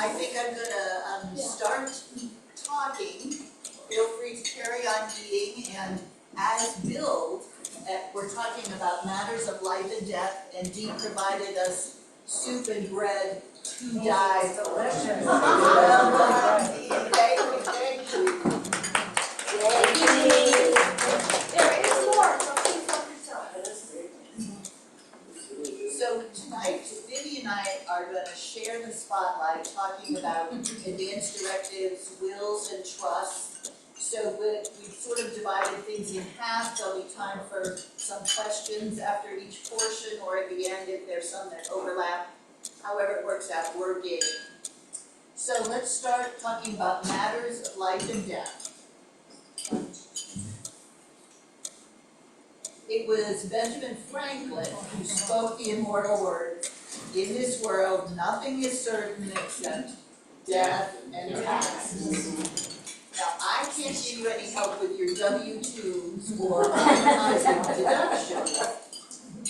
I think I'm gonna start talking. Feel free to carry on eating, and as billed, we're talking about matters of life and death, and Dee provided us soup and bread to die. Delicious. Well done, Dee. Thank you. Thank you. There is more, so please help yourself. So tonight, Vivi and I are going to share the spotlight talking about advance directives, wills, and trusts. So we've sort of divided things in half. There'll be time for some questions after each portion, or at the end if there's some that overlap. However it works out, we're game. So let's start talking about matters of life and death. It was Benjamin Franklin who spoke the immortal words, "In this world, nothing is certain except death and taxes." Now, I can't give you any help with your W-2s or itemizing deductions,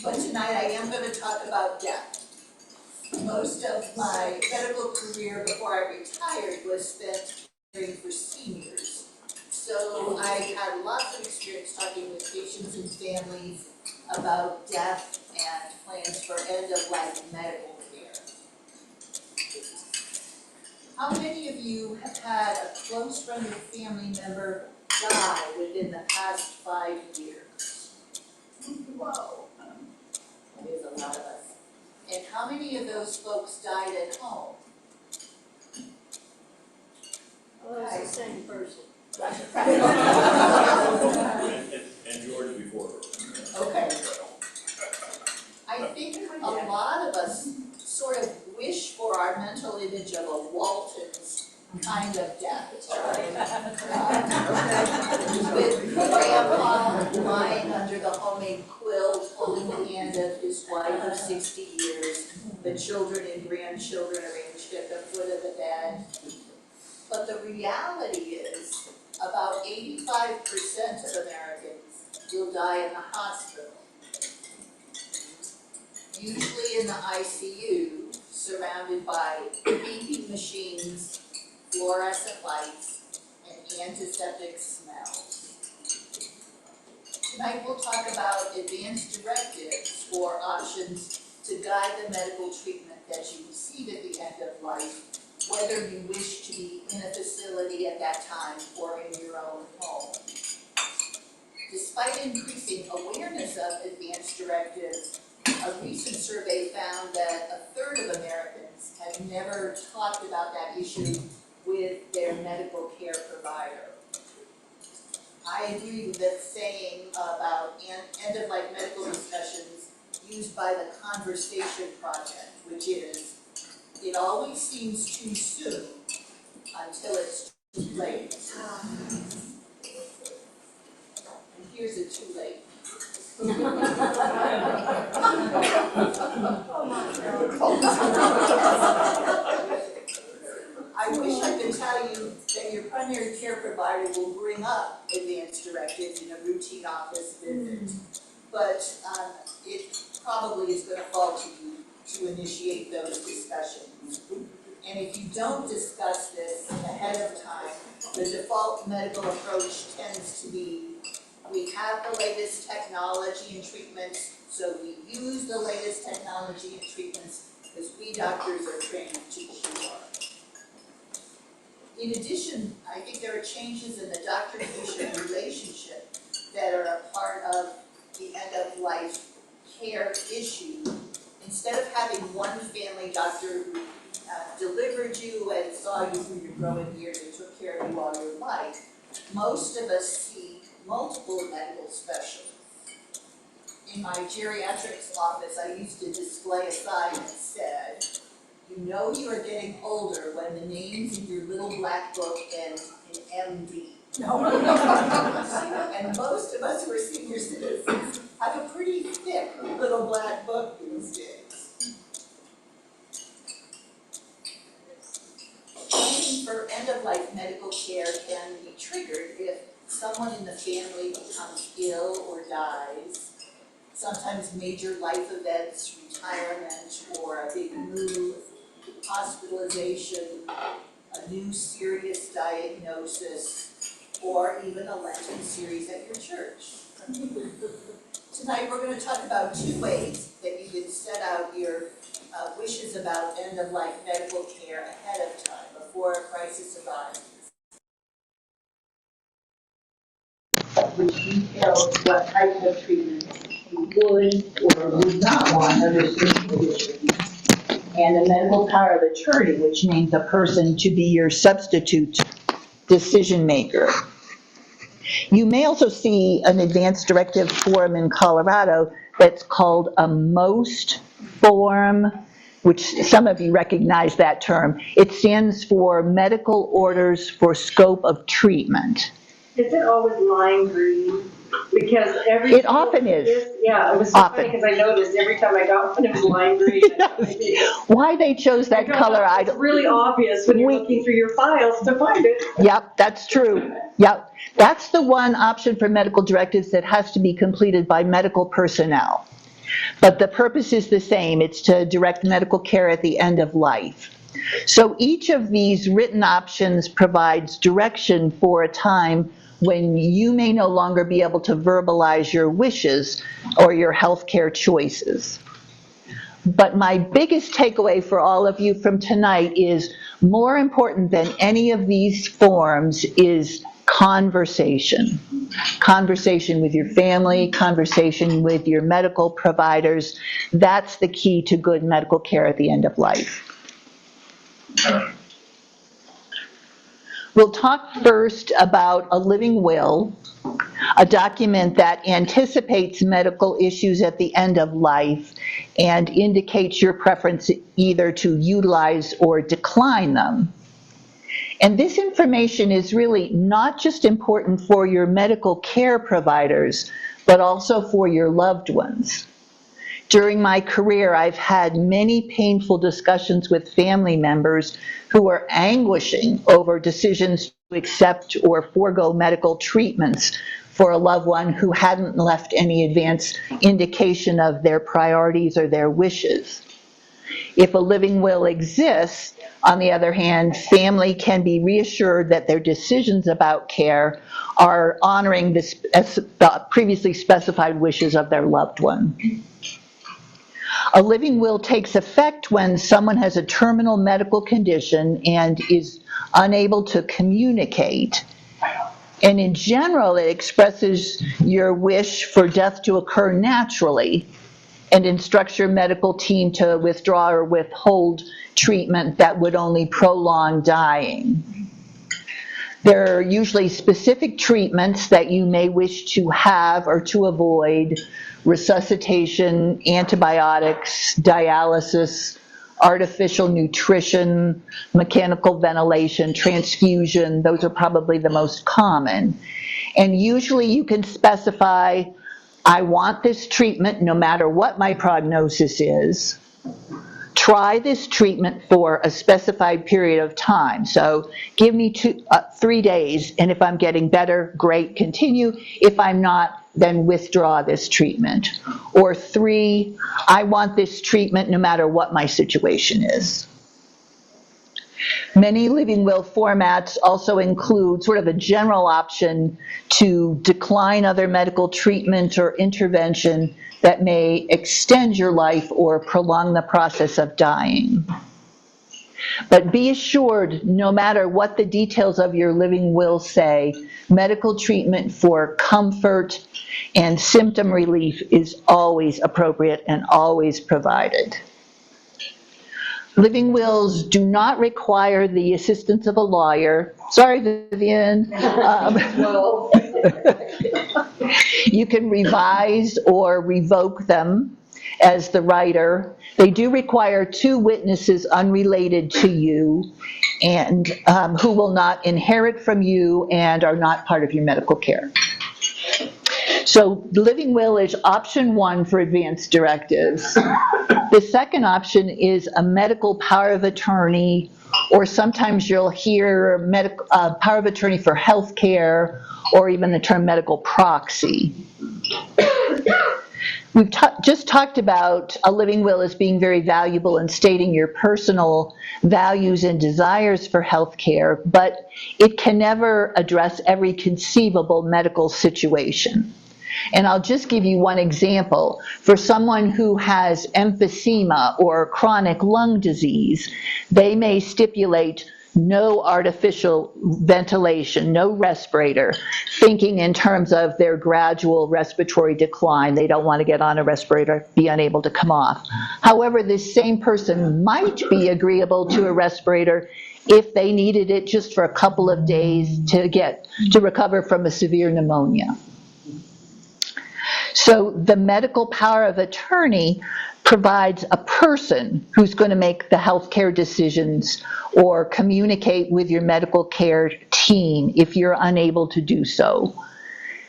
but tonight I am going to talk about death. Most of my medical career before I retired was spent caring for seniors. So I had lots of experience talking with patients and families about death and plans for end-of-life medical care. How many of you have had a close friend or family member die within the past 5 years? Whoa, that is a lot of us. And how many of those folks died at home? Oh, it's the same person. And George before her. Okay. I think a lot of us sort of wish for our mental image of a Walton's kind of death. With grandpa lying under the homemade quilt, holding the hand of his wife of 60 years, the children and grandchildren arranged at the foot of the bed. But the reality is, about 85% of Americans will die in the hospital. Usually in the ICU, surrounded by beeping machines, fluorescent lights, and antiseptic smells. Tonight we'll talk about advance directives, or options to guide the medical treatment that you receive at the end of life, whether you wish to be in a facility at that time or in your own home. Despite increasing awareness of advance directives, a recent survey found that 1/3 of Americans have never talked about that issue with their medical care provider. I agree with that saying about end-of-life medical discussions used by the Conversation Project, which is, "It always seems too soon until it's too late." And here's a too late. I wish I could tell you that your primary care provider will bring up advance directives in a routine office visit, but it probably is going to fall to you to initiate those discussions. And if you don't discuss this ahead of time, the default medical approach tends to be, we have the latest technology and treatments, so we use the latest technology and treatments because we doctors are trained to cure. In addition, I think there are changes in the doctor-patient relationship that are a part of the end-of-life care issue. Instead of having one family doctor who delivered you and saw you through your growing years and took care of you all your life, most of us see multiple medical specialists. In my geriatrics office, I used to display a sign that said, "You know you are getting older when the names in your little black book end in MD." And most of us who are senior citizens have a pretty thick little black book these days. Planning for end-of-life medical care can be triggered if someone in the family becomes ill or dies. Sometimes major life events, retirement, or a big move hospitalization, a new serious diagnosis, or even a Lenten series at your church. Tonight we're going to talk about 2 ways that you can set out your wishes about end-of-life medical care ahead of time, before a crisis arrives. Which details what type of treatment you would or would not want under certain conditions. And the medical power of attorney, which names a person to be your substitute decision maker. You may also see an advanced directive form in Colorado that's called a MOST form, which some of you recognize that term. It stands for Medical Orders for Scope of Treatment. Is it always lime green? Because every. It often is. Yeah, it was so funny because I noticed every time I got one, it was lime green. Why they chose that color, I It's don't. really obvious when you're looking through your files to find it. Yep, that's true. Yep. That's the one option for medical directives that has to be completed by medical personnel. But the purpose is the same. It's to direct medical care at the end of life. So each of these written options provides direction for a time when you may no longer be able to verbalize your wishes or your healthcare choices. But my biggest takeaway for all of you from tonight is more important than any of these forms is conversation. Conversation with your family, conversation with your medical providers. That's the key to good medical care at the end of life. We'll talk first about a living will, a document that anticipates medical issues at the end of life and indicates your preference either to utilize or decline them. And this information is really not just important for your medical care providers, but also for your loved ones. During my career, I've had many painful discussions with family members who are anguishing over decisions to accept or forego medical treatments for a loved one who hadn't left any advance indication of their priorities or their wishes. If a living will exists, on the other hand, family can be reassured that their decisions about care are honoring the previously specified wishes of their loved one. A living will takes effect when someone has a terminal medical condition and is unable to communicate. And in general, it expresses your wish for death to occur naturally and instructs your medical team to withdraw or withhold treatment that would only prolong dying. There are usually specific treatments that you may wish to have or to avoid: resuscitation, antibiotics, dialysis, artificial nutrition, mechanical ventilation, transfusion. Those are probably the most common. And usually you can specify, I want this treatment no matter what my prognosis is. Try this treatment for a specified period of time. So give me 3 days, and if I'm getting better, great, continue. If I'm not, then withdraw this treatment. Or 3, I want this treatment no matter what my situation is. Many living will formats also include sort of a general option to decline other medical treatment or intervention that may extend your life or prolong the process of dying. But be assured, no matter what the details of your living will say, medical treatment for comfort and symptom relief is always appropriate and always provided. Living wills do not require the assistance of a lawyer. Sorry, Vivian. You can revise or revoke them as the writer. They do require 2 witnesses unrelated to you and who will not inherit from you and are not part of your medical care. So the living will is option 1 for advanced directives. The second option is a medical power of attorney, or sometimes you'll hear power of attorney for health care, or even the term medical proxy. We've just talked about a living will as being very valuable and stating your personal values and desires for health care, but it can never address every conceivable medical situation. And I'll just give you one example. For someone who has emphysema or chronic lung disease, they may stipulate no artificial ventilation, no respirator, thinking in terms of their gradual respiratory decline. They don't want to get on a respirator, be unable to come off. However, this same person might be agreeable to a respirator if they needed it just for a couple of days to recover from a severe pneumonia. So the medical power of attorney provides a person who's going to make the healthcare decisions or communicate with your medical care team if you're unable to do so.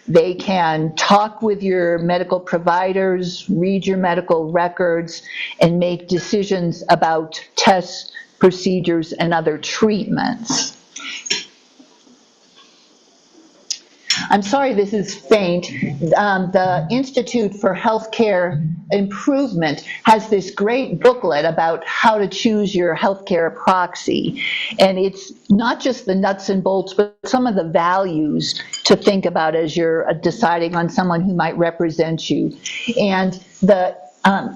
They can talk with your medical providers, read your medical records, and make decisions about tests, procedures, and other treatments. I'm sorry this is faint. The Institute for Healthcare Improvement has this great booklet about how to choose your healthcare proxy. And it's not just the nuts and bolts, but some of the values to think about as you're deciding on someone who might represent you. And the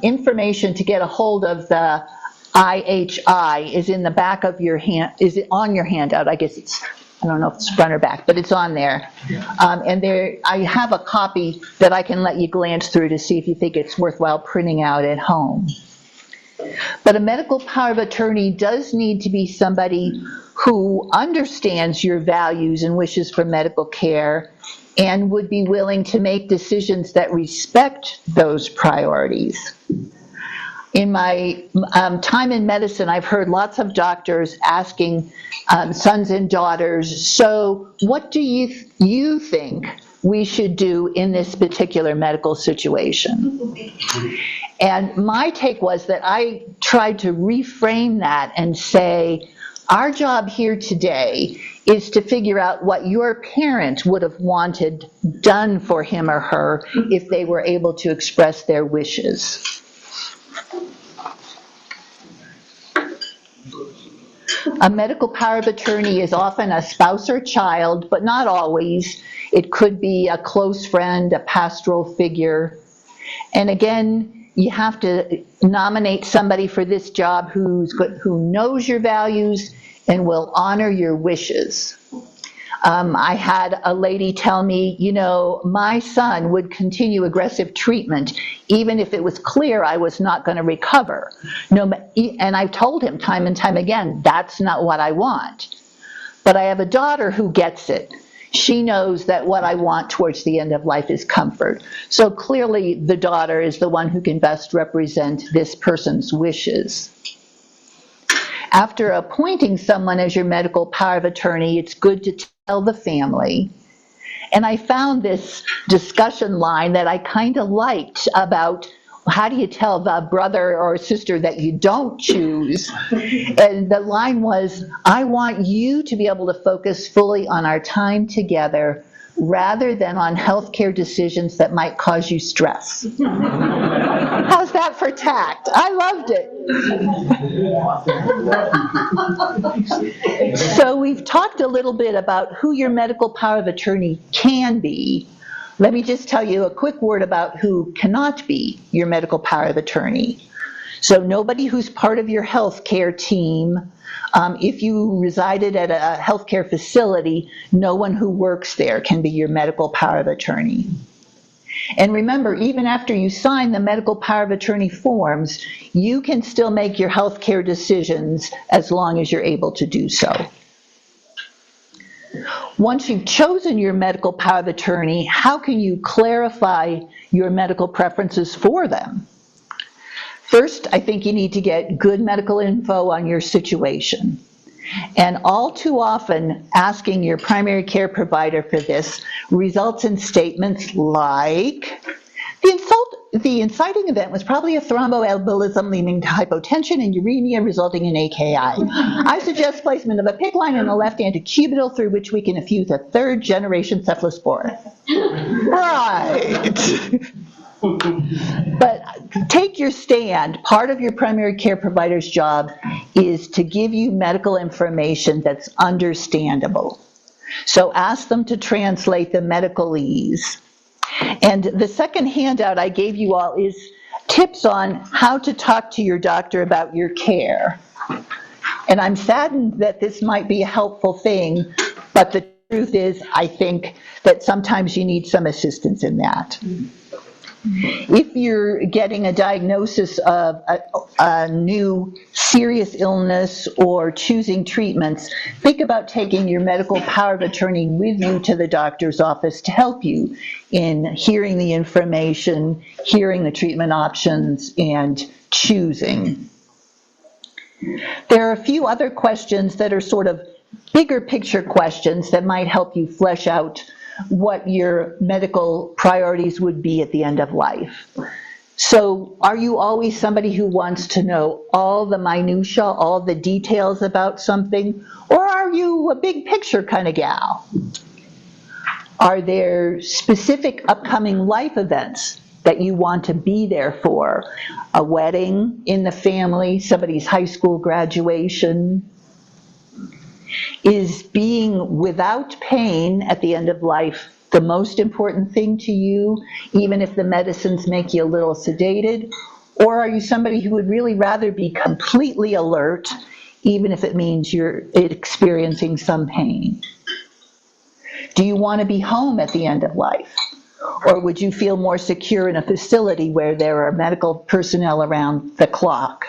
information to get a hold of the IHI is in the back of your hand, is it on your handout? I guess it's, I don't know if it's front or back, but it's on there. And there, I have a copy that I can let you glance through to see if you think it's worthwhile printing out at home. But a medical power of attorney does need to be somebody who understands your values and wishes for medical care and would be willing to make decisions that respect those priorities. In my time in medicine, I've heard lots of doctors asking sons and daughters, so what do you think we should do in this particular medical situation? And my take was that I tried to reframe that and say, our job here today is to figure out what your parent would have wanted done for him or her if they were able to express their wishes. A medical power of attorney is often a spouse or child, but not always. It could be a close friend, a pastoral figure. And again, you have to nominate somebody for this job who knows your values and will honor your wishes. I had a lady tell me, you know, my son would continue aggressive treatment even if it was clear I was not going to recover. And I've told him time and time again, that's not what I want. But I have a daughter who gets it. She knows that what I want towards the end of life is comfort. So clearly the daughter is the one who can best represent this person's wishes. After appointing someone as your medical power of attorney, it's good to tell the family. And I found this discussion line that I kind of liked about how do you tell the brother or sister that you don't choose? And the line was, I want you to be able to focus fully on our time together rather than on healthcare decisions that might cause you stress. How's that for tact? I loved it. So we've talked a little bit about who your medical power of attorney can be. Let me just tell you a quick word about who cannot be your medical power of attorney. So nobody who's part of your health care team. If you resided at a healthcare facility, no one who works there can be your medical power of attorney. And remember, even after you sign the medical power of attorney forms, you can still make your healthcare decisions as long as you're able to do so. Once you've chosen your medical power of attorney, how can you clarify your medical preferences for them? First, I think you need to get good medical info on your situation. And all too often, asking your primary care provider for this results in statements like, the inciting event was probably a thromboembolism leading to hypotension and uremia resulting in AKI. I suggest placement of a PICC line in the left antecubital through which we can infuse a third-generation cephalosporin. Right. But take your stand. Part of your primary care provider's job is to give you medical information that's understandable. So ask them to translate the medicalese. And the second handout I gave you all is tips on how to talk to your doctor about your care. And I'm saddened that this might be a helpful thing, but the truth is, I think that sometimes you need some assistance in that. If you're getting a diagnosis of a new serious illness or choosing treatments, think about taking your medical power of attorney with you to the doctor's office to help you in hearing the information, hearing the treatment options, and choosing. There are a few other questions that are sort of bigger picture questions that might help you flesh out what your medical priorities would be at the end of life. So are you always somebody who wants to know all the minutia, all the details about something, or are you a big picture kind of gal? Are there specific upcoming life events that you want to be there for? A wedding in the family, somebody's high school graduation? Is being without pain at the end of life the most important thing to you, even if the medicines make you a little sedated? Or are you somebody who would really rather be completely alert, even if it means you're experiencing some pain? Do you want to be home at the end of life? Or would you feel more secure in a facility where there are medical personnel around the clock?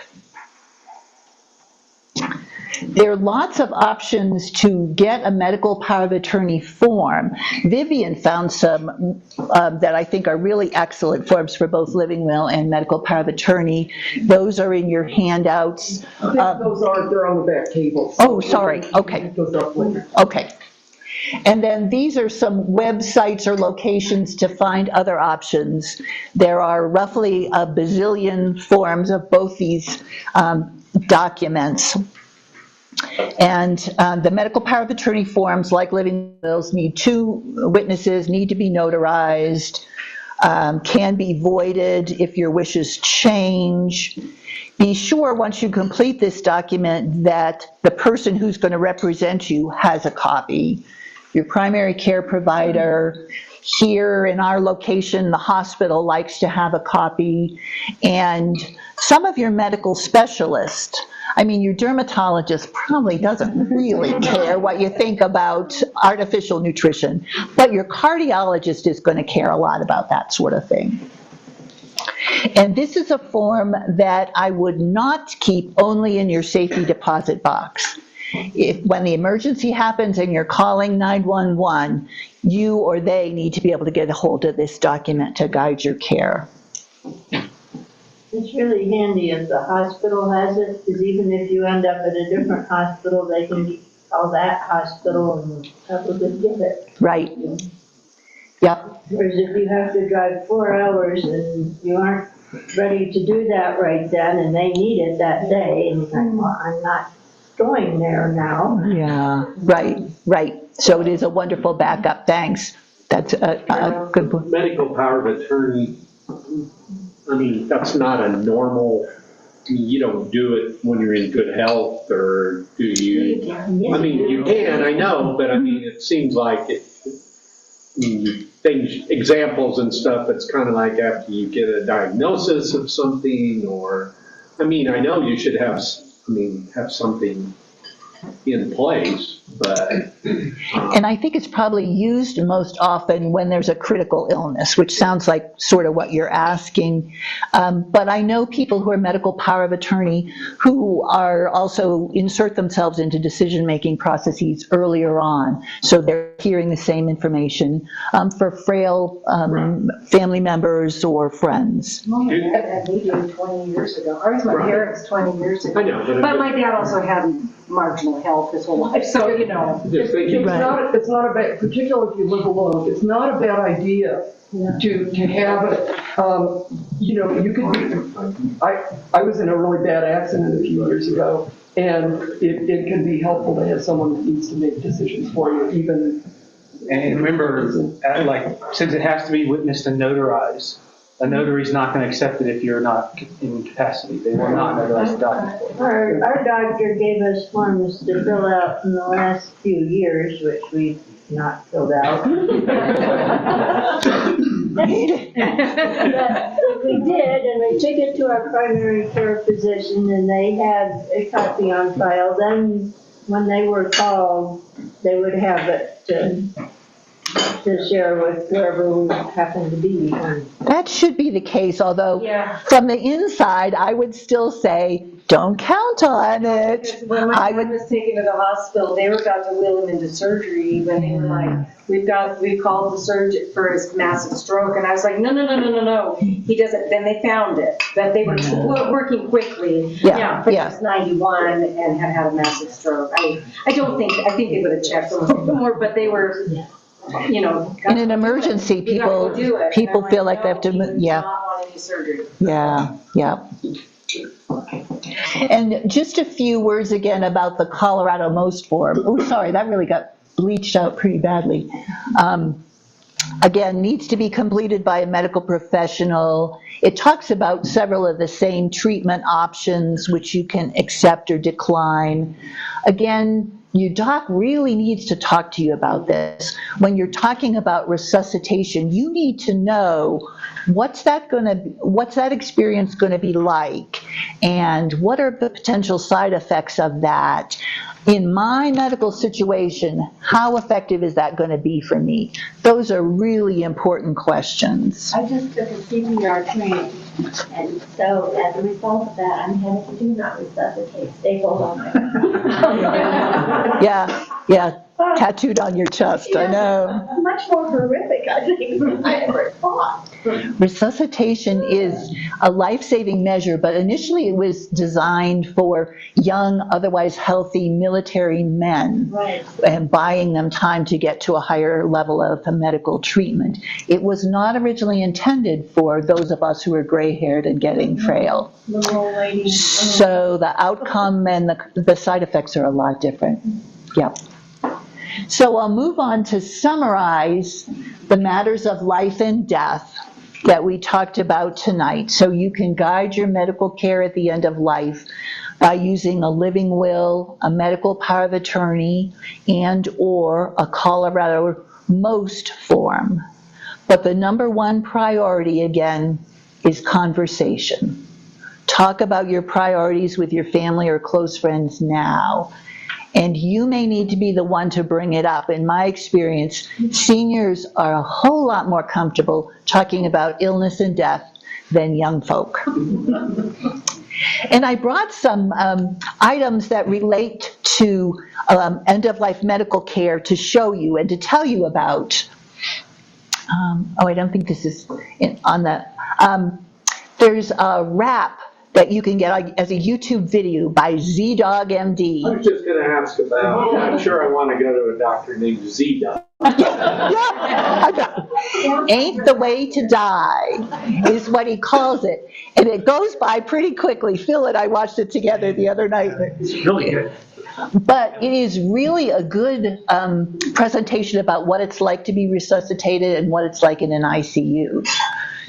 There are lots of options to get a medical power of attorney form. Vivian found some that I think are really excellent forms for both living will and medical power of attorney. Those are in your handouts. I think those are, they're on the back table. Oh, sorry, okay. Those up later. Okay. And then these are some websites or locations to find other options. There are roughly a bazillion forms of both these documents. And the medical power of attorney forms, like living wills, need 2 witnesses, need to be notarized, can be voided if your wishes change. Be sure once you complete this document that the person who's going to represent you has a copy. Your primary care provider, here in our location, the hospital likes to have a copy, and some of your medical specialists. I mean, your dermatologist probably doesn't really care what you think about artificial nutrition, but your cardiologist is going to care a lot about that sort of thing. And this is a form that I would not keep only in your safety deposit box. When the emergency happens and you're calling 911, you or they need to be able to get a hold of this document to guide your care. It's really handy if the hospital has it, because even if you end up at a different hospital, they can call that hospital and probably get it. Right. Yep. Whereas if you have to drive 4 hours and you aren't ready to do that right then, and they need it that day, and you're like, well, I'm not going there now. Yeah, right, right. So it is a wonderful backup, thanks. That's a good point. Medical power of attorney, I mean, that's not a normal, you don't do it when you're in good health, or do you? I mean, you can, I know, but I mean, it seems like it, things, examples and stuff, it's kind of like after you get a diagnosis of something, or, I mean, I know you should have, have something in place, but. And I think it's probably used most often when there's a critical illness, which sounds like sort of what you're asking. But I know people who are medical power of attorney who are also insert themselves into decision-making processes earlier on. So they're hearing the same information for frail family members or friends. Mom and dad had me do 20 years ago. Ours, my parents 20 years ago. I know, But my dad also had marginal health his whole life, so, you know. It's not a bad, particularly if you live alone, it's not a bad idea to have it. You know, you could be, I was in a really bad accident a few years ago, and it can be helpful to have someone that needs to make decisions for you, even. And remember, like, since it has to be witnessed and notarized, a notary's not going to accept it if you're not in capacity. They will not notarize the document for you. Our doctor gave us forms to fill out in the last few years, which we've not filled out. But we did, and we took it to our primary care physician, and they had a copy on file. Then, when they were called, they would have it to share with whoever we happened to be. That should be the case, although Yeah. from the inside, I would still say, don't count on it. Because when my dad was taken to the hospital, they were about to wheel him into surgery when they were like, we called the surgeon for his massive stroke, and I was like, no, he doesn't, then they found it, that they were working quickly. Yeah, But he yeah. was 91 and had a massive stroke. I think they would have checked a little bit more, but they were, you know. In an emergency, We gotta go do it. people And I'm feel like they have to, no, he does yeah. not want any surgery. Yeah, yeah. And just a few words again about the Colorado Most form. Oh, sorry, that really got bleached out pretty badly. Again, needs to be completed by a medical professional. It talks about several of the same treatment options which you can accept or decline. Again, your doc really needs to talk to you about this. When you're talking about resuscitation, you need to know what's that experience going to be like, and what are the potential side effects of that? In my medical situation, how effective is that going to be for me? Those are really important questions. I just took a CPR training, and so as a result of that, I'm having to do not resuscitate, stay hold on my. Yeah, tattooed on your chest, I know. Much more horrific, I think, than I ever thought. Resuscitation is a life-saving measure, but initially it was designed for young, otherwise healthy military men, Right. and buying them time to get to a higher level of medical treatment. It was not originally intended for those of us who are gray-haired and getting frail. Little old lady. So the outcome and the side effects are a lot different. Yep. So I'll move on to summarize the matters of life and death that we talked about tonight, so you can guide your medical care at the end of life by using a living will, a medical power of attorney, and or a Colorado Most form. But the number one priority, again, is conversation. Talk about your priorities with your family or close friends now. And you may need to be the one to bring it up. In my experience, seniors are a whole lot more comfortable talking about illness and death than young folk. And I brought some items that relate to end-of-life medical care to show you and to tell you about. I don't think this is on that. There's a rap that you can get as a YouTube video by ZDoggMD. I was just going to ask about, I'm sure I want to go to a doctor named Z-Dog. Ain't the way to die is what he calls it. And it goes by pretty quickly. Phil and I watched it together the other night. It's really good. But it is really a good presentation about what it's like to be resuscitated and what it's like in an ICU.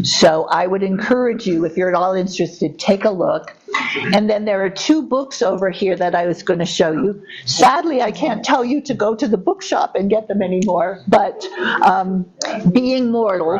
So I would encourage you, if you're at all interested, take a look. And then there are two books over here that I was going to show you. Sadly, I can't tell you to go to the bookshop and get them anymore, but Being Mortal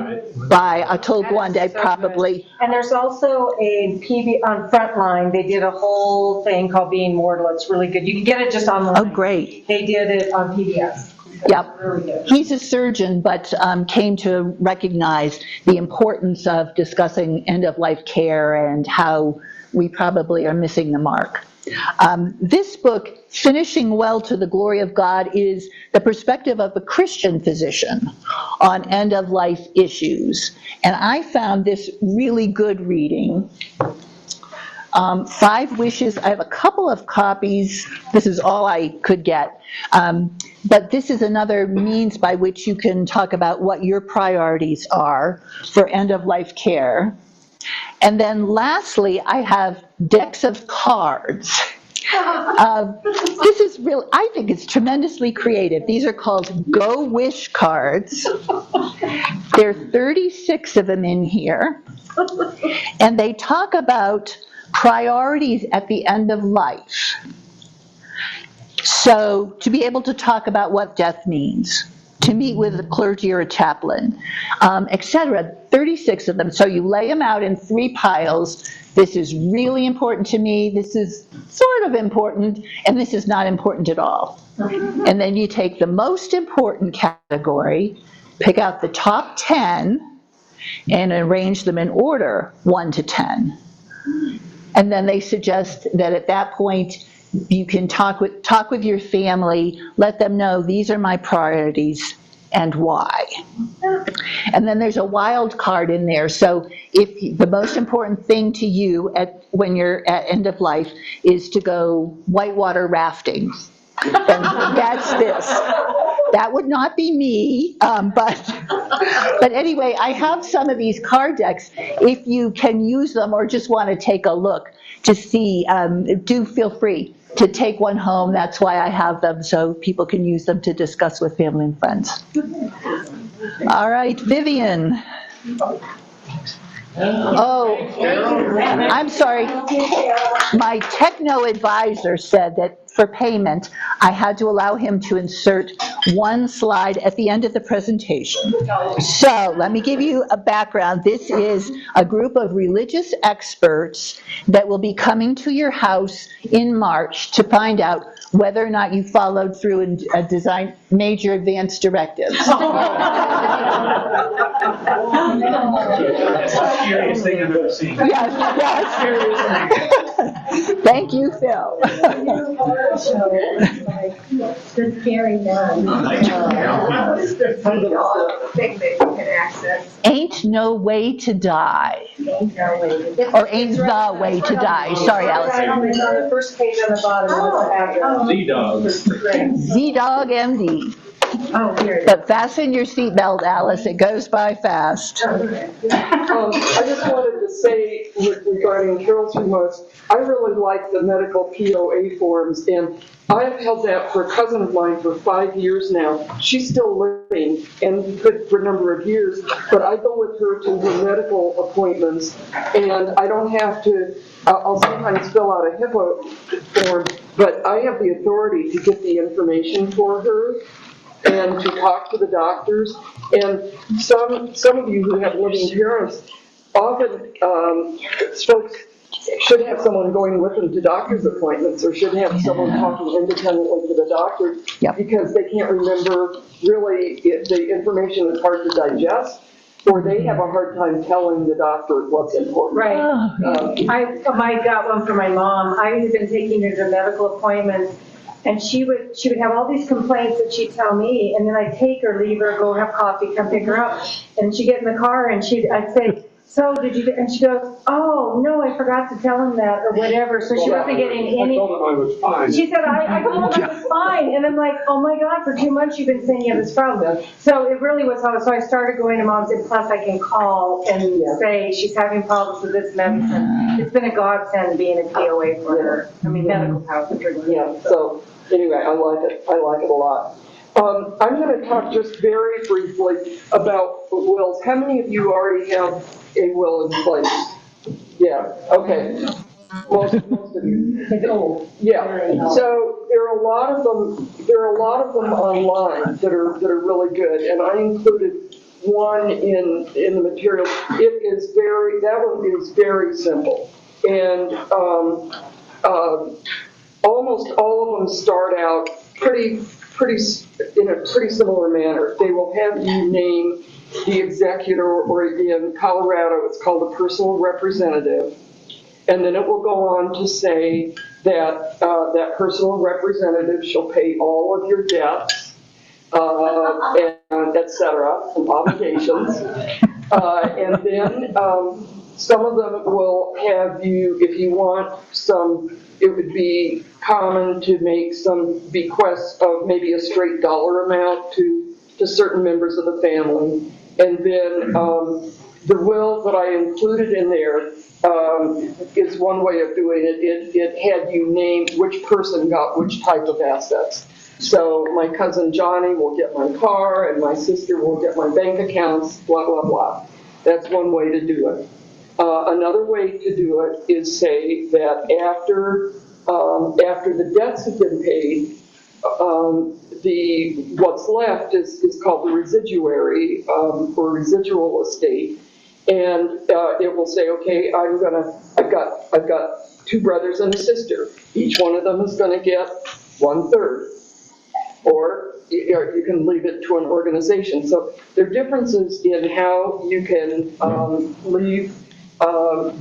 by Atul Gawande probably. And there's also a PB on Frontline. They did a whole thing called Being Mortal. It's really good. You can get it just online. Oh, great. They did it on PBS. Yep. Really good. He's a surgeon, but came to recognize the importance of discussing end-of-life care and how we probably are missing the mark. This book, Finishing Well to the Glory of God, is the perspective of a Christian physician on end-of-life issues. And I found this really good reading. 5 Wishes, I have a couple of copies. This is all I could get. But this is another means by which you can talk about what your priorities are for end-of-life care. And then lastly, I have decks of cards This is real, I think it's tremendously creative. These are called Go Wish cards. There are 36 of them in here. And they talk about priorities at the end of life. So to be able to talk about what death means, to meet with a clergy or a chaplain, etc. 36 of them. So you lay them out in 3 piles. This is really important to me. This is sort of important. And this is not important at all. And then you take the most important category, pick out the top 10, and arrange them in order 1 to 10. And then they suggest that at that point, you can talk with your family, let them know these are my priorities and why. And then there's a wild card in there. So if the most important thing to you when you're at end of life is to go whitewater rafting, then that's this. That would not be me, but anyway, I have some of these card decks. If you can use them or just want to take a look to see, do feel free to take one home. That's why I have them, so people can use them to discuss with family and friends. All right, Vivian. Oh, I'm sorry. My techno advisor said that for payment, I had to allow him to insert one slide at the end of the presentation. So let me give you a background. This is a group of religious experts that will be coming to your house in March to find out whether or not you followed through in design major advanced directives. Scariest thing I've ever seen. Yes, yes. Thank you, Phil. Just carry on. Ain't no way to die. Or ain't the way to die. Sorry, Allison. On the first page on the bottom of the address. Z-Dog. Z-Dog MD. Oh, here. But fasten your seatbelt, Alice. It goes by fast. I just wanted to say regarding Carol's remarks, I really like the medical POA forms, and I've held that for a cousin of mine for 5 years now. She's still living and good for a number of years, but I go with her to her medical appointments, and I don't have to, I'll sometimes fill out a HIPAA form, but I have the authority to get the information for her and to talk to the doctors. And some of you who have living parents, often folks should have someone going with them to doctor's appointments, or should have someone talking independently to the doctor, because they can't remember really, the information is hard to digest, or they have a hard time telling the doctor what's important. Right. I got one for my mom. I had been taking her to medical appointments, and she would have all these complaints that she'd tell me, and then I'd take her, leave her, go have coffee, come pick her up, and she'd get in the car, and I'd say, so did you, and she goes, oh, no, I forgot to tell him that, or whatever, so she wasn't getting any. I told him I was fine. She said, I told him I was fine, and I'm like, oh my God, for 2 months you've been saying you have this problem. So it really was hard, so I started going to moms, and plus I can call and say, she's having problems with this medicine. It's been a godsend being a POA for her, I mean, medical power. Yeah, so anyway, I like it a lot. I'm going to talk just very briefly about wills. How many of you already have a will in place? Yeah, okay. Most of you. Yeah. So there are a lot of them online that are really good, and I included one in the material. That one is very simple, and almost all of them start out in a pretty similar manner. They will have you name the executor, or in Colorado, it's called a personal representative. And then it will go on to say that that personal representative shall pay all of your debts, and et cetera, and obligations. And then some of them will have you, if you want some, it would be common to make some bequests of maybe a straight dollar amount to certain members of the family. And then the will that I included in there is one way of doing it. It had you name which person got which type of assets. So my cousin Johnny will get my car, and my sister will get my bank accounts, blah, blah, blah. That's one way to do it. Another way to do it is say that after the debts have been paid, what's left is called the residuary or residual estate, and it will say, okay, I've got two brothers and a sister. Each one of them is going to get 1/3, or you can leave it to an organization. So there are differences in how you can leave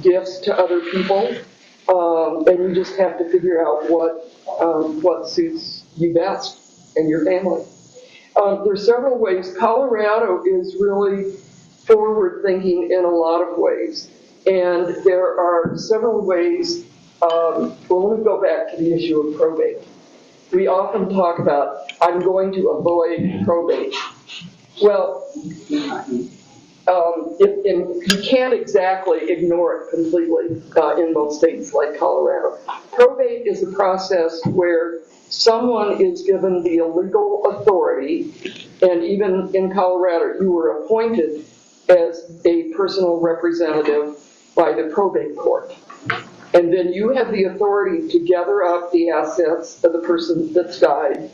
gifts to other people, and you just have to figure out what suits you best and your family. There's several ways. Colorado is really forward-thinking in a lot of ways, and there are several ways. Well, let me go back to the issue of probate. We often talk about, I'm going to avoid probate. Well, you can't exactly ignore it completely in most states like Colorado. Probate is a process where someone is given the legal authority, and even in Colorado, you were appointed as a personal representative by the probate court. And then you have the authority to gather up the assets of the person that's died,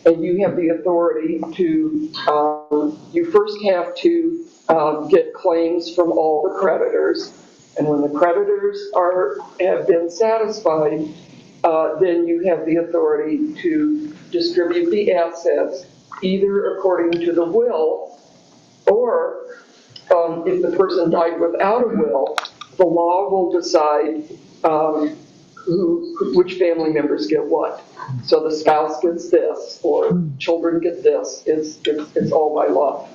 and you have the authority to, you first have to get claims from all the creditors, and when the creditors have been satisfied, then you have the authority to distribute the assets either according to the will, or if the person died without a will, the law will decide which family members get what. So the spouse gets this, or children get this. It's all by law.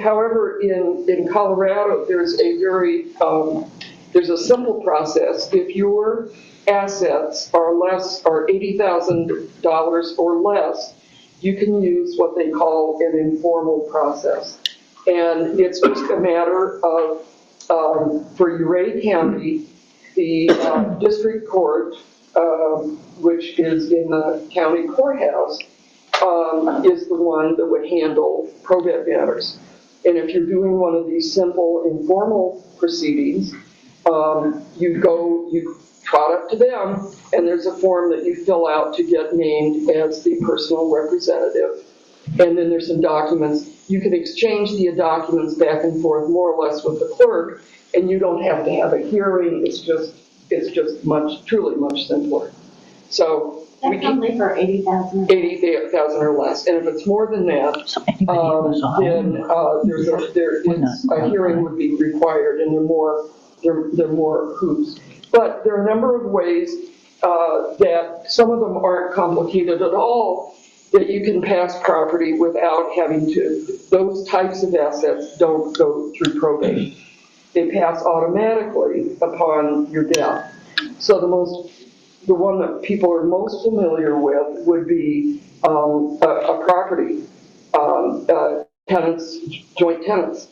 However, in Colorado, there's a simple process. If your assets are $80,000 or less, you can use what they call an informal process. And it's just a matter of, for Uray County, the district court, which is in the county courthouse, is the one that would handle probate matters. And if you're doing one of these simple informal proceedings, you trot up to them, and there's a form that you fill out to get named as the personal representative. And then there's some documents. You can exchange the documents back and forth more or less with the clerk, and you don't have to have a hearing. It's just truly much simpler. So that's only for 80,000. 80,000 or less, and if it's more than that, then a hearing would be required, and they're more hoops. But there are a number of ways that some of them aren't complicated at all, that you can pass property without having to. Those types of assets don't go through probate. They pass automatically upon your death. So the one that people are most familiar with would be a property, tenants, joint tenants.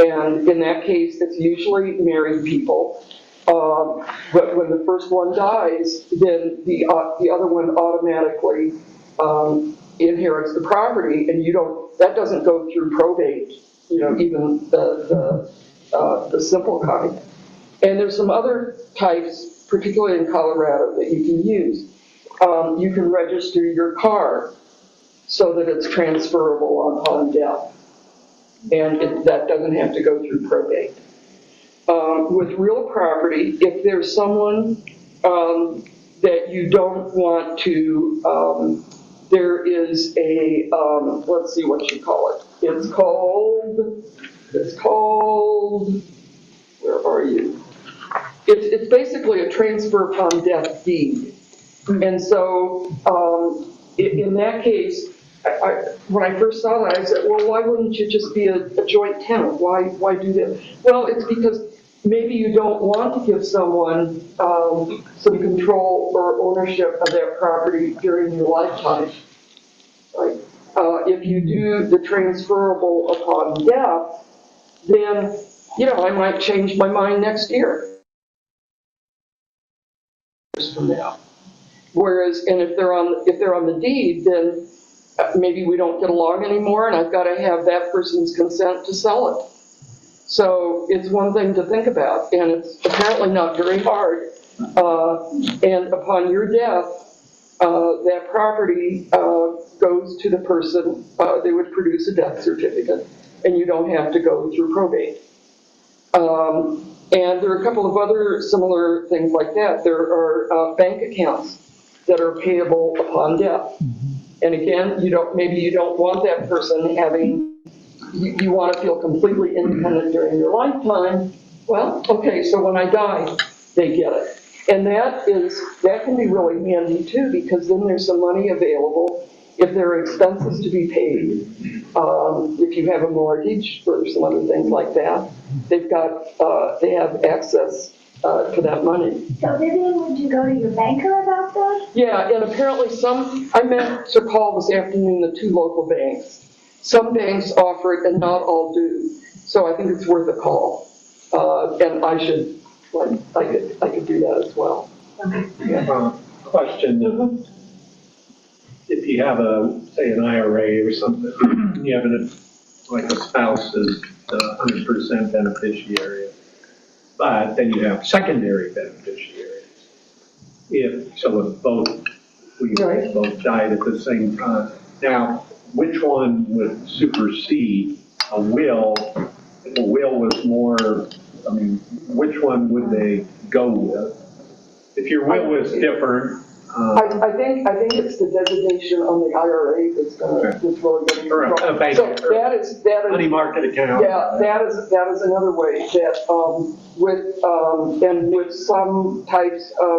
And in that case, it's usually married people. But when the first one dies, then the other one automatically inherits the property, and that doesn't go through probate, even the simple kind. And there's some other types, particularly in Colorado, that you can use. You can register your car so that it's transferable upon death, and that doesn't have to go through probate. With real property, if there's someone that you don't want to, there is a, let's see what you call it. It's called, where are you? It's basically a transfer upon death deed. And so in that case, when I first saw that, I said, well, why wouldn't you just be a joint tenant? Why do that? Well, it's because maybe you don't want to give someone some control or ownership of that property during your lifetime. Right? If you do the transferable upon death, then I might change my mind next year. From now. Whereas, and if they're on the deed, then maybe we don't get along anymore, and I've got to have that person's consent to sell it. So it's one thing to think about, and it's apparently not very hard. And upon your death, that property goes to the person. They would produce a death certificate, and you don't have to go through probate. And there are a couple of other similar things like that. There are bank accounts that are payable upon death. And again, maybe you don't want that person having, you want to feel completely independent during your lifetime. Well, okay, so when I die, they get it. And that can be really handy too, because then there's some money available if there are expenses to be paid. If you have a mortgage or some other things like that, they have access to that money. So Vivian, would you go to your banker about that? Yeah, and apparently I meant to call this afternoon the 2 local banks. Some banks offer it and not all do. So I think it's worth a call. And I could do that as well. Question. If you have say an IRA or something, you have like a spouse is the 100% beneficiary, but then you have secondary beneficiaries. If both both died at the same time. Now, which one would supersede a will? If a will was more, which one would they go with? If your will was different. I think it's the designation on the IRA that's really going to Correct. So that is Money market account. Yeah, that is another way that with some types of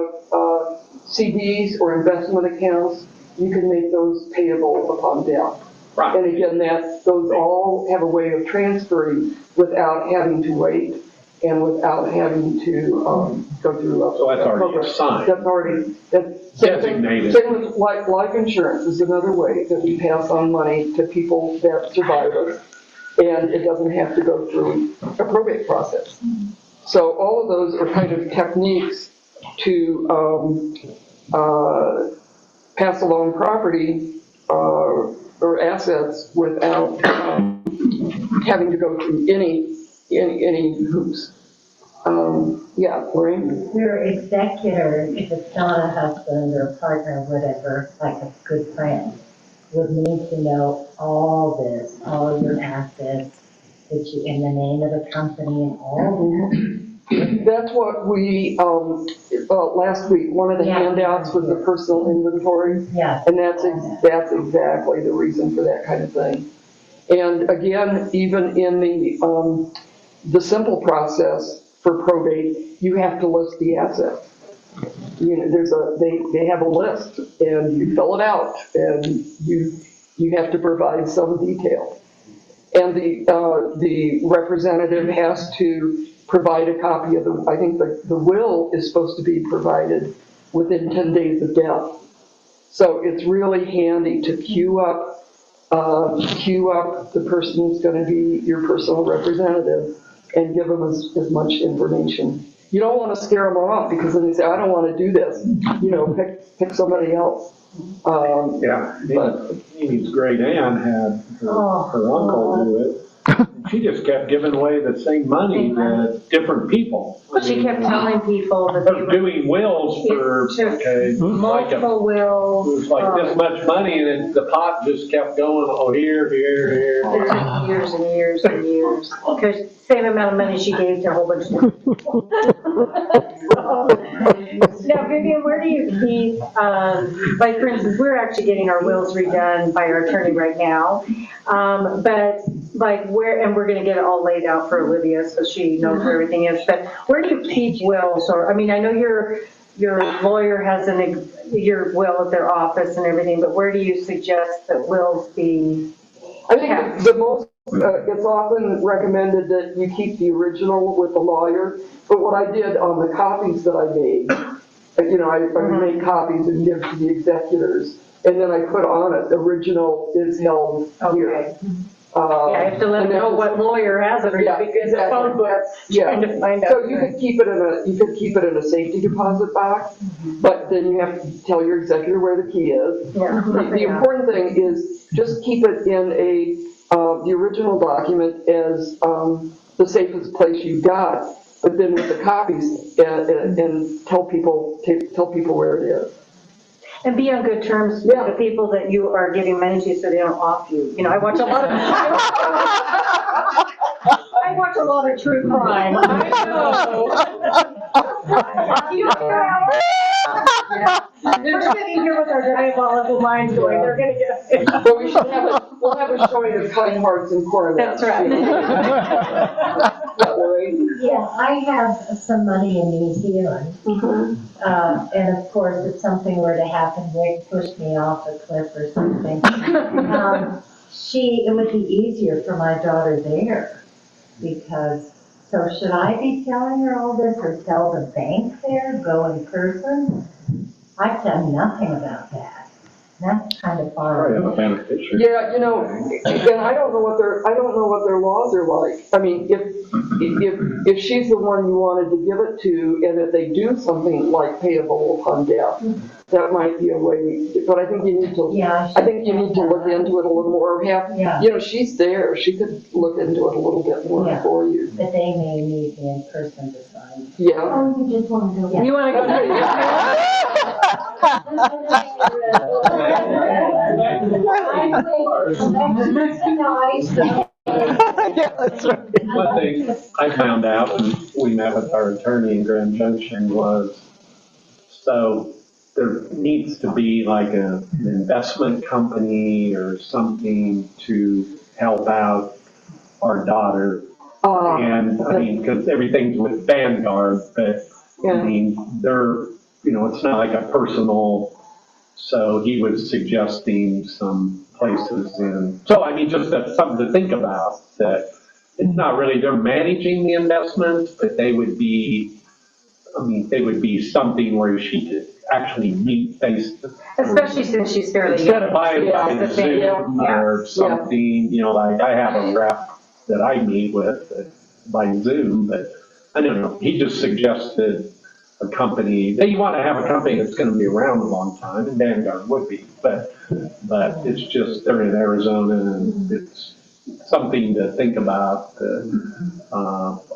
CDs or investment accounts, you can make those payable upon death. Right. And again, those all have a way of transferring without having to wait and without having to go through a So that's already program. assigned. That's already Designated. Same with life insurance is another way that we pass on money to people that survive us, and it doesn't have to go through a probate process. So all of those are kind of techniques to pass along property or assets without having to go through any hoops. Yeah, Lorraine? Your executor, if it's not a husband or a partner or whatever, like a good friend, would need to know all this, all of your assets, that you, in the name of the company and all that. That's what we, last week, one of the handouts was the personal inventory. Yeah. And that's exactly the reason for that kind of thing. And again, even in the simple process for probate, you have to list the assets. They have a list, and you fill it out, and you have to provide some detail. And the representative has to provide a copy of I think the will is supposed to be provided within 10 days of death. So it's really handy to queue up the person who's going to be your personal representative and give them as much information. You don't want to scare them off, because then they say, I don't want to do this. Pick somebody else. Amy's great aunt had her uncle do it. She just kept giving away the same money to different people. She kept telling people that they Her were doing wills for, multiple wills. it was like this much money, and then the pot just kept going, here. Years and years and years. Because same amount of money she gave to a whole bunch of people. Now, Vivian, where do you keep, like for instance, we're actually getting our wills redone by our attorney right now. But like and we're gonna get it all laid out for Olivia so she knows where everything is. But where do you keep wills? Or, I mean, I know your lawyer has your will at their office and everything, but where do you suggest that wills be? I think the most, it's often recommended that you keep the original with the lawyer, but what I did on the copies that I made, I made copies and give to the executors, and then I put on it, the original is held here. Yeah, I have to let them know what lawyer has it, or Yeah, because the phone book, Yeah. trying to find out. So you could keep it in a safety deposit box, but then you have to tell your executor where the key is. Yeah. The important thing is just keep it in the original document as, the safest place you've got, but then with the copies, and tell people where it is. And be on good terms with the people that you are giving money to so they don't off you. You know, I watch a lot of, I watch a lot of true crime. I know. We're sitting here with our diabolical minds going, they're gonna get. But we'll have a showing of kind hearts and coronets. That's right. Yeah, Lorraine? Yeah, I have some money in New Zealand. And of course, if something were to happen, Rick pushed me off a cliff or something. It would be easier for my daughter there because, so should I be telling her all this or tell the bank there, go in person? I've done nothing about that. That's kind of far away. Yeah, and I don't know what their laws are like. I mean, if she's the one you wanted to give it to, and if they do something like payable upon death, that might be a way. But I think you need to. Yeah, I think you need to look into it a little more. Yeah. She's there. She could look into it a little bit more for you. But they may need me in person to sign. Yeah. Oh, you just want to go. You wanna go? Yeah, that's right. One thing I found out when we met with our attorney in Grand Junction was, so there needs to be like an investment company or something to help out our daughter. And I mean, because everything's with Vanguard, but I mean, it's not like a personal, so he was suggesting some places so I mean, just that's something to think about, that it's not really, they're managing the investments, but they would be something where she could actually meet face to face. Especially since she's fairly young. Instead of by Zoom or something, like I have a rep that I meet with by Zoom, but I don't know, he just suggested a company, you want to have a company that's going to be around a long time, and Vanguard would be, but it's just, they're in Arizona, and it's something to think about,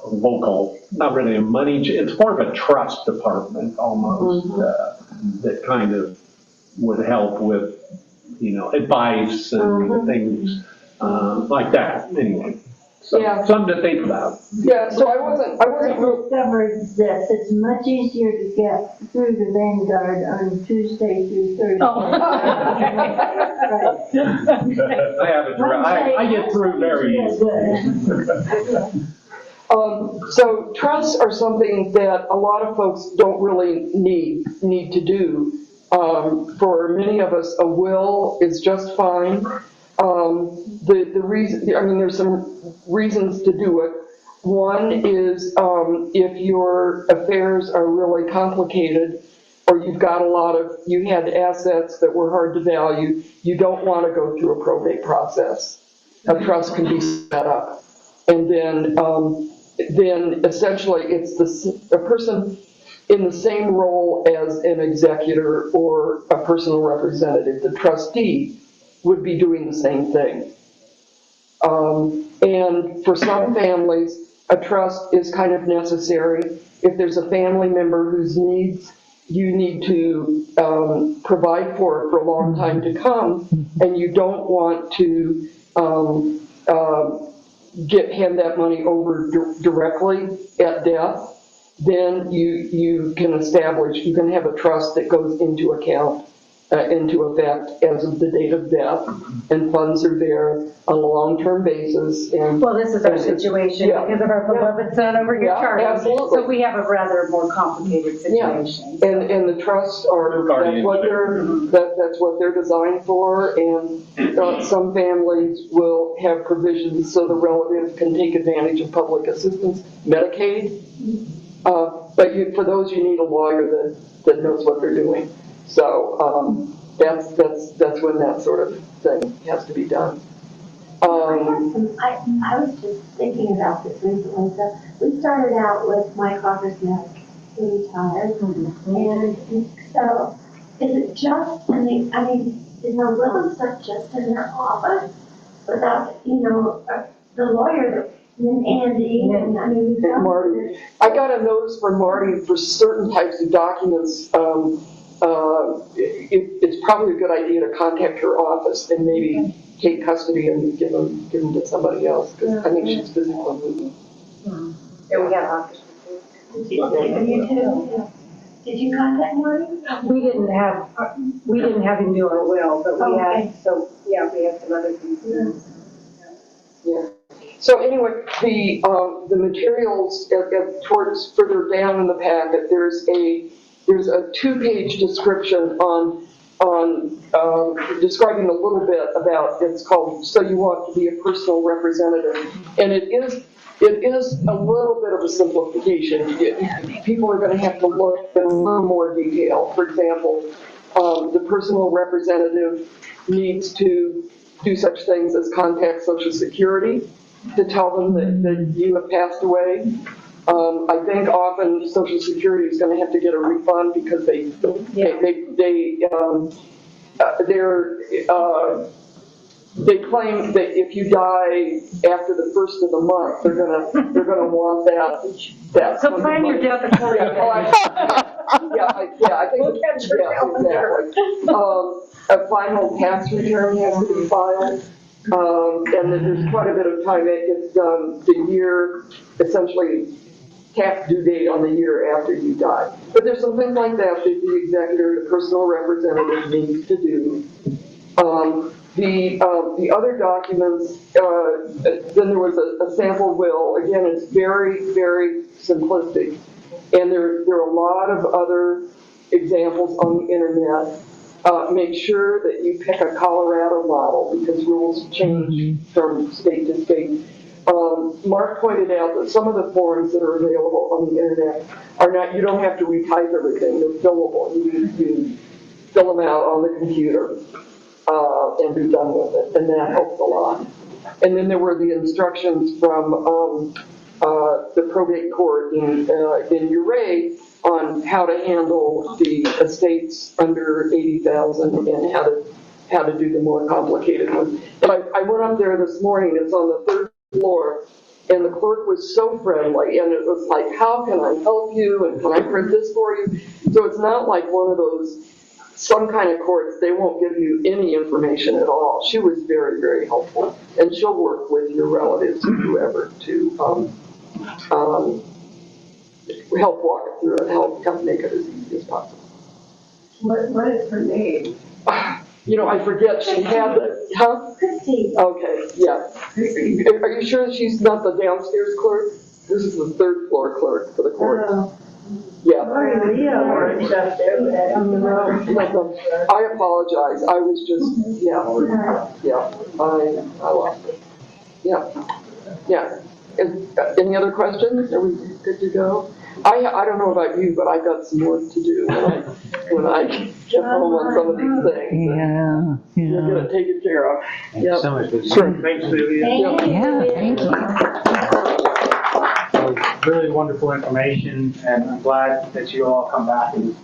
local, not really a money, it's more of a trust department almost, that kind of would help with, advice and things like that, anyway. So, something to think about. Yeah, so I wasn't real. Discovered that it's much easier to get through the Vanguard on Tuesday through Thursday. I have I get through very easily. So trusts are something that a lot of folks don't really need to do. For many of us, a will is just fine. The reason, I mean, there's some reasons to do it. One is if your affairs are really complicated, or you had assets that were hard to value, you don't want to go through a probate process. A trust can be set up. And then essentially it's a person in the same role as an executor or a personal representative. The trustee would be doing the same thing. And for some families, a trust is kind of necessary. If there's a family member whose needs you need to provide for a long time to come, and you don't want to hand that money over directly at death, then you can have a trust that goes into effect as of the date of death, and funds are there on a long-term basis. And well, this is our situation because of our beloved son over here, Charlie. Absolutely. So we have a rather more complicated situation. And the trusts that's what they're designed for, and some families will have provisions so the relative can take advantage of public assistance, Medicaid. But for those, you need a lawyer that knows what they're doing. So that's when that sort of thing has to be done. I was just thinking about this recently, so we started out with Mike Hawker's neck, he retired, and so is it just, is our will and stuff just in their office without, the lawyer, and then Andy, and we've got. Marty. I got a notice from Marty for certain types of documents. It's probably a good idea to contact her office and maybe take custody and give them to somebody else, because I think she's physically moving. And we got officers. You too? Did you contact Marty? We didn't have him do our will, but we Okay. had, so, yeah, we have some other things. Yeah. So anyway, the materials towards further down in the packet, there's a 2-page description on describing a little bit about, it's called "So You Want to Be a Personal Representative," and it is a little bit of a simplification. People are going to have to look in a little more detail. For example, the personal representative needs to do such things as contact Social Security to tell them that you have passed away. I think often Social Security is going to have to get a refund because they claim that if you die after the first of the month, they're gonna want that. So plan your death accordingly. I think. We'll catch yourself there. Exactly. A final tax return has to be filed. And then there's quite a bit of time. It gets the year, essentially, tax due date on the year after you die. But there's some things like that the executor, the personal representative needs to do. The other documents, then there was a sample will. Again, it's very, very simplistic. And there are a lot of other examples on the internet. Make sure that you pick a Colorado model because rules change from state to state. Mark pointed out that some of the forms that are available on the internet are not, you don't have to retype everything, they're fillable. You fill them out on the computer and be done with it, and that helps a lot. And then there were the instructions from the probate court in Uray on how to handle the estates under 80,000 and how to do the more complicated ones. But I went up there this morning, it's on the 3rd floor, and the clerk was so friendly, and it was like, how can I help you, and can I print this for you? So it's not like one of those, some kind of courts, they won't give you any information at all. She was very, very helpful, and she'll work with your relatives or whoever to help walk it through and help make it as easy as possible. What is her name? I forget, she had the, Christy. Okay, yeah. Are you sure she's not the downstairs clerk? This is the 3rd floor clerk for the court. Yeah. Leah works up there, but I don't know. I apologize, I was just, I lost it. Yeah. Any other questions? Are we good to go? I don't know about you, but I got some work to do when I get home on some of these things. Yeah, You're yeah. gonna take it care of. Yep. So much good. Sure. Thanks, Sylvia. Yeah, thank you. Really wonderful information, and I'm glad that you all come back and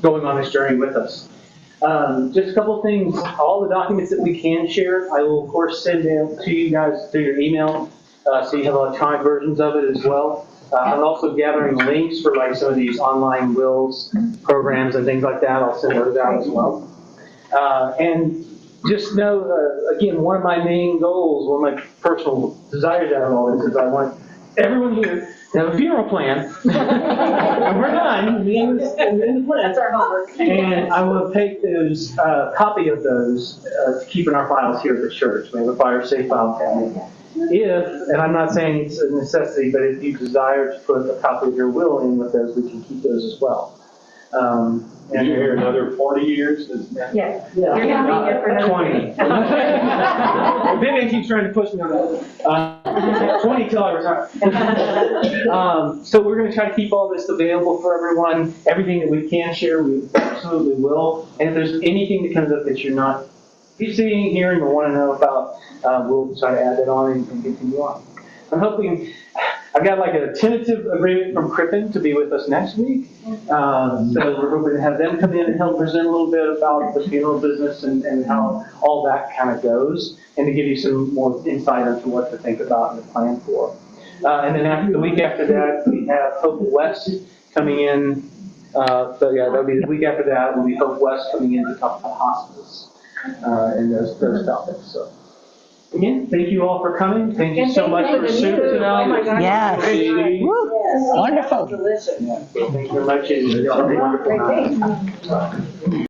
going on this journey with us. Just a couple of things. All the documents that we can share, I will of course send them to you guys through your email, so you have electronic versions of it as well. I'm also gathering links for like some of these online wills programs and things like that. I'll send those out as well. And just know, again, one of my main goals, one of my personal desires out of all this is I want everyone here to have a funeral plan. And we're done. In the plan. That's our homework. And I will take those, copy of those to keep in our files here at the church. We have a fire safe file cabinet. If, and I'm not saying it's a necessity, but if you desire to put a copy of your will in with those, we can keep those as well. And you're here another 40 years? Yes. You're going to be here for another 20. Vivian keeps trying to push me on that. 20 till I retire. So we're going to try to keep all this available for everyone. Everything that we can share, we absolutely will. And if there's anything that comes up that you're not keep seeing, hearing, or want to know about, we'll try to add that on and continue on. I'm hoping, I've got like a tentative agreement from Crippen to be with us next week. So we're hoping to have them come in and help present a little bit about the funeral business and how all that kind of goes, and to give you some more insight into what to think about and to plan for. And then after the week after that, we have Hope West coming in. So yeah, that'll be the week after that. Will be Hope West coming in to talk about hospice and those topics. So again, thank you all for coming. Thank you so much for soup tonight. Oh my God. Yes. Katie. Woo. Yes. Wonderful. Delicious. Thank you very much. Y'all have a wonderful night.